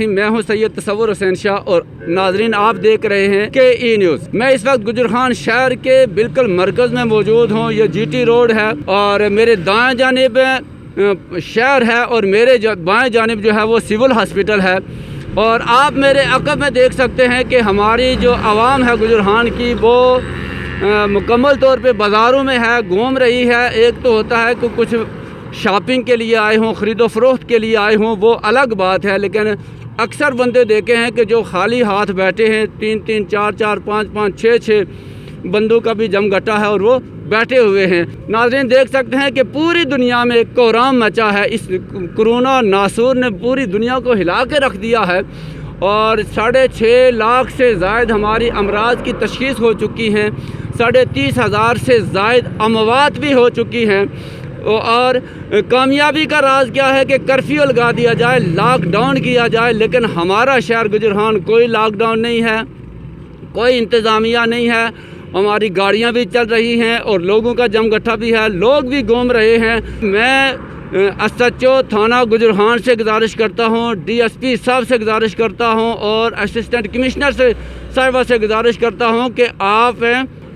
मैं हूं सैयद तसव्वुर हुसैन शाह और नाजरीन आप देख रहे हैं KE न्यूज़। मैं इस वक्त गुजरखान शहर के बिल्कुल मरकज़ में मौजूद हूं। ये GT रोड है और मेरे दाएं जानिब शहर है और मेरे बाएं जानिब जो है वो सिविल हॉस्पिटल है। और आप मेरे अक़ब में देख सकते हैं कि हमारी जो आवाम है गुजरखान की वो मुकम्मल तौर पे बाज़ारों में है, घूम रही है। एक तो होता है कि कुछ शॉपिंग के लिए आए हों, ख़रीदो फरोख्त के लिए आए हों, वो अलग बात है, लेकिन अक्सर बंदे देखे हैं कि जो खाली हाथ बैठे हैं, 3-3, 4-4, 5-5, 6-6 बंदों का भी जमघटा है और वो बैठे हुए हैं। नाज़रीन देख सकते हैं कि पूरी दुनिया में एक कोहराम मचा है। इस कोरोना नासूर ने पूरी दुनिया को हिला के रख दिया है और 6.5 लाख से ज़ायद हमारी अमराज की तशख़ीस हो चुकी हैं। 30,500 से ज़ायद अमवात भी हो चुकी हैं। और कामयाबी का राज क्या है कि कर्फ्यू लगा दिया जाए, लॉकडाउन किया जाए, लेकिन हमारा शहर गुजरखान कोई लॉकडाउन नहीं है, कोई इंतज़ामिया नहीं है। हमारी गाड़ियां भी चल रही हैं और लोगों का जमघटा भी है, लोग भी घूम रहे हैं। मैं SHO थाना गुजरखान से गुजारिश करता हूं, DSP साहब से गुजारिश करता हूं और असिस्टेंट कमिश्नर से साहिबा से गुजारिश करता हूं कि आप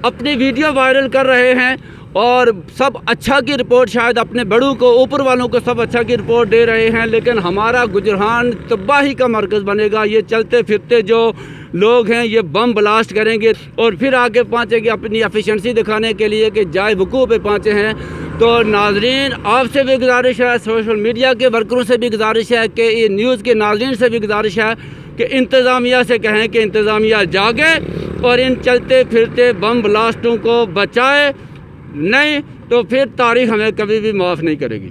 अपनी वीडियो वायरल कर रहे हैं और सब अच्छा की रिपोर्ट शायद अपने बड़ों को, ऊपर वालों को सब अच्छा की रिपोर्ट दे रहे हैं, लेकिन हमारा गुजरखान तबाही का मरकज़ बनेगा। ये चलते फिरते जो लोग हैं ये बम ब्लास्ट करेंगे और फिर आगे पहुँचेंगे अपनी एफिशिएंसी दिखाने के लिए कि जाए वकूफ़ पे पहुँचे हैं। तो नाजरीन आपसे भी गुजारिश है, सोशल मीडिया के वर्करों से भी गुजारिश है, कि ये न्यूज़ के नाजरीन से भी गुजारिश है कि इंतज़ामिया से कहें कि इंतज़ामिया जागे और इन चलते फिरते बम ब्लास्टों को बचाए, नहीं तो फिर तारीख़ हमें कभी भी माफ़ नहीं करेगी।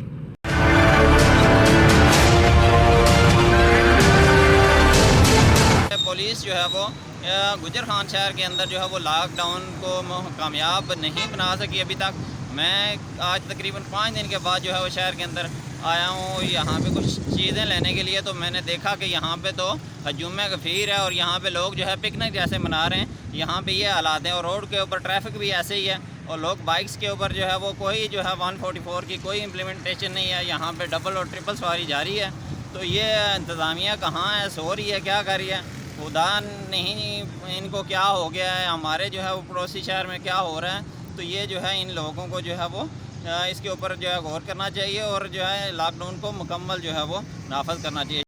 पुलिस जो है वो गुजरखान शहर के अंदर जो है वो लॉकडाउन को कामयाब नहीं बना सकी अभी तक। मैं आज तकरीबन 5 दिन के बाद जो है वो शहर के अंदर आया हूँ यहाँ पे कुछ चीज़ें लेने के लिए। तो मैंने देखा कि यहाँ पे तो हजूम गफ़ीर है और यहाँ पे लोग जो है पिकनिक जैसे मना रहे हैं। यहाँ पे ये हालात हैं और रोड के ऊपर ट्रैफिक भी ऐसे ही है और लोग बाइक्स के ऊपर जो है वो कोई जो है 144 की कोई इम्प्लीमेंटेशन नहीं है। यहाँ पे डबल और ट्रिपल सवारी जारी है। तो ये इंतज़ामिया कहाँ है, सो रही है, क्या कर रही है, खुदा नहीं इनको क्या हो गया है, हमारे जो है वो पड़ोसी शहर में क्या हो रहा है। तो ये जो है इन लोगों को जो है वो इसके ऊपर जो है गौर करना चाहिए और जो है लॉकडाउन को मुकम्मल जो है वो नाफज करना चाहिए।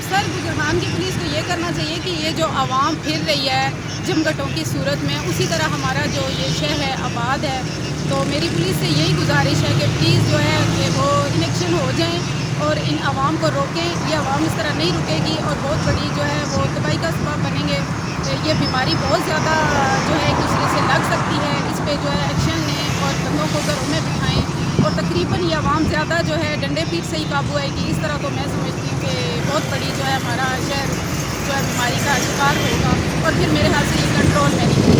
सर गुजरखान की पुलिस को ये करना चाहिए कि ये जो आवाम फिर रही है जमघटों की सूरत में, उसी तरह हमारा जो ये शहर है आबाद है। तो मेरी पुलिस से यही गुजारिश है कि प्लीज़ जो है कि वो इलेक्शन हो जाएं और इन आवाम को रोकें। ये आवाम इस तरह नहीं रुकेगी और बहुत बड़ी जो है वो तबाही का सबब बनेंगे। ये बीमारी बहुत ज़्यादा जो है एक दूसरे से लग सकती है। इस पर जो है एक्शन लें और बंदों को घरों में बिठाएं और तकरीबन ये आवाम ज़्यादा जो है डंडे पीट से ही काबू आएगी। इस तरह तो मैं समझती हूँ कि बहुत बड़ी जो है हमारा शहर जो है बीमारी का शिकार होगा और फिर मेरे ख्याल से ये कंट्रोल में नहीं।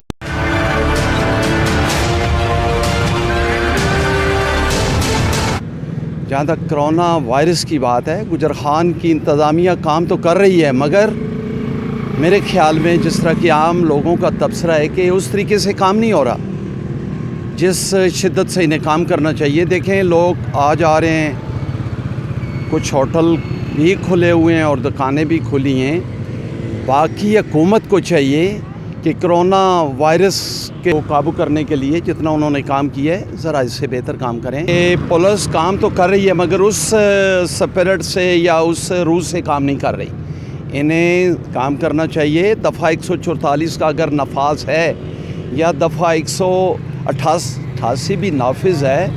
जहाँ तक कोरोना वायरस की बात है, गुजरखान की इंतज़ामिया काम तो कर रही है, मगर मेरे ख़्याल में जिस तरह की आम लोगों का तबसरा है कि उस तरीके से काम नहीं हो रहा जिस शिद्दत से इन्हें काम करना चाहिए। देखें लोग आ जा रहे हैं, कुछ होटल भी खुले हुए हैं और दुकानें भी खुली हैं। बाकी हुकूमत को चाहिए कि कोरोना वायरस के काबू करने के लिए जितना उन्होंने काम किया है ज़रा इससे बेहतर काम करें। ये पुलिस काम तो कर रही है मगर उस स्पिरिट से या उस रूह से काम नहीं कर रही। इन्हें काम करना चाहिए। दफ़ा 144 का अगर नफाज है या दफ़ा 188 भी नाफिज है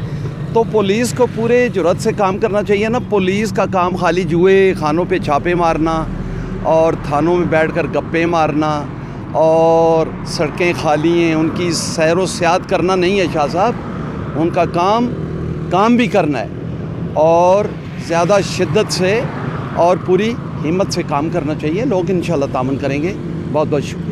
तो पुलिस को पूरे जुर्रत से काम करना चाहिए ना। पुलिस का काम खाली जुए खानों पे छापे मारना और थानों में बैठकर गप्पे मारना और सड़कें खाली हैं उनकी सैर व सियाहत करना नहीं है। शाह साहब उनका काम भी करना है और ज़्यादा शिद्दत से और पूरी हिम्मत से काम करना चाहिए। लोग इंशाअल्लाह तामन करेंगे। बहुत बहुत शुक्रिया।